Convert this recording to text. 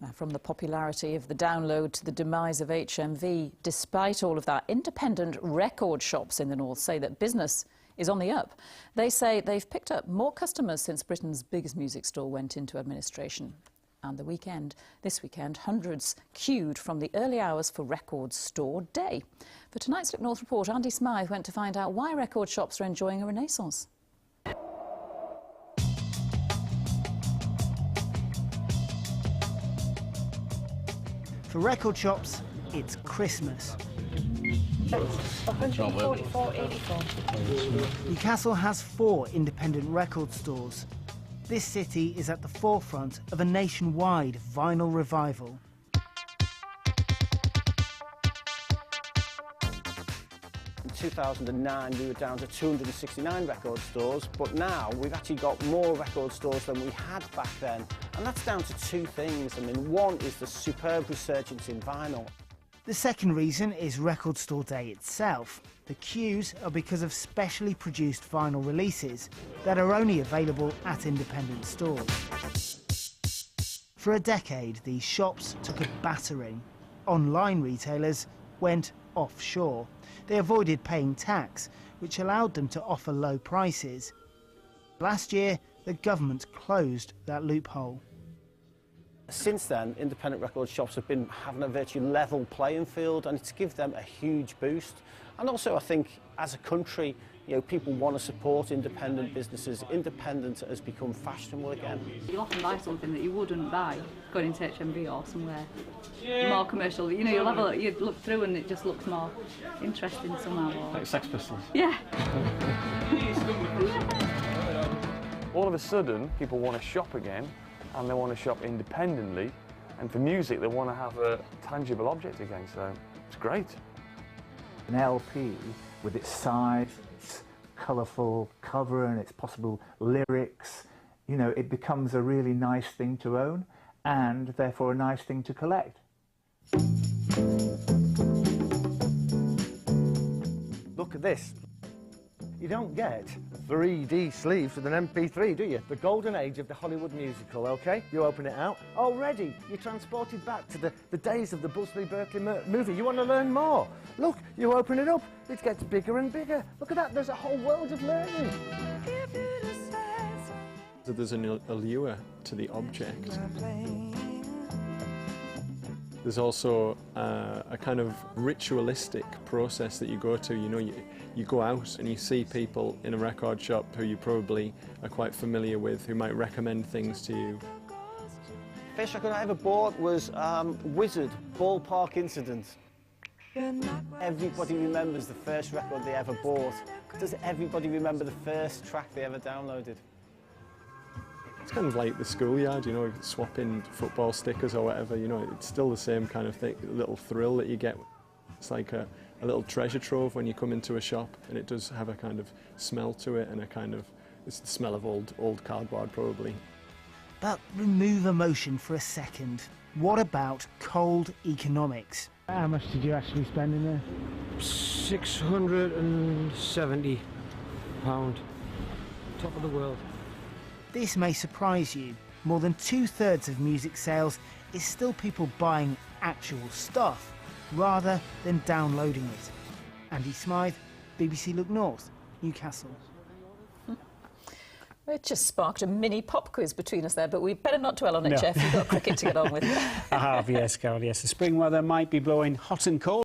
Now, from the popularity of the download to the demise of HMV, despite all of that, independent record shops in the north say that business is on the up. They say they've picked up more customers since Britain's biggest music store went into administration. And this weekend, hundreds queued from the early hours for Record Store Day. For tonight's Look North report, Andy Smythe went to find out why record shops are enjoying a renaissance. For record shops, it's Christmas. Newcastle has 4 independent record stores. This city is at the forefront of a nationwide vinyl revival. In 2009 we were down to 269 record stores, but now we've actually got more record stores than we had back then, and that's down to 2 things. I mean, one is the superb resurgence in vinyl. The second reason is Record Store Day itself. The queues are because of specially produced vinyl releases that are only available at independent stores. For a decade, these shops took a battering. Online retailers went offshore. They avoided paying tax, which allowed them to offer low prices. Last year, the government closed that loophole. Since then, independent record shops have been having a virtually level playing field, and it's given them a huge boost. And also, I think, as a country, people want to support independent businesses. Independent has become fashionable again. You'll often buy something that you wouldn't buy going into HMV or somewhere more commercial. You'd look through and it just looks more interesting somehow. Like Sex Pistols? Yeah. All of a sudden, people want to shop again, and they want to shop independently, and for music they want to have a tangible object again, so it's great. An LP with its size, its colourful cover and its possible lyrics, it becomes a really nice thing to own and therefore a nice thing to collect. Look at this. You don't get 3D sleeves with an MP3, do you? The golden age of the Hollywood musical, OK? You open it out. Already, you're transported back to the days of the Busby Berkeley movie. You want to learn more? Look, you open it up. It gets bigger and bigger. Look at that. There's a whole world of learning. So there's an allure to the object. There's also a kind of ritualistic process that you go to. You go out and you see people in a record shop who you probably are quite familiar with, who might recommend things to you. First record I ever bought was Wizard, Ballpark Incident. Everybody remembers the first record they ever bought. Does everybody remember the first track they ever downloaded? It's kind of like the schoolyard, swapping football stickers or whatever, it's still the same kind of thing, little thrill that you get. It's like a little treasure trove when you come into a shop, and it does have a kind of smell to it, and it's the smell of old cardboard probably. But remove emotion for a second. What about cold economics? How much did you actually spend in there? £670. Top of the world. This may surprise you. More than 2/3 of music sales is still people buying actual stuff rather than downloading it. Andy Smythe, BBC Look North, Newcastle. It just sparked a mini pop quiz between us there, but we better not dwell on it, Jeff. You've got cricket to get on with. I have, yes, Carol, yes. The spring weather might be blowing hot and cold.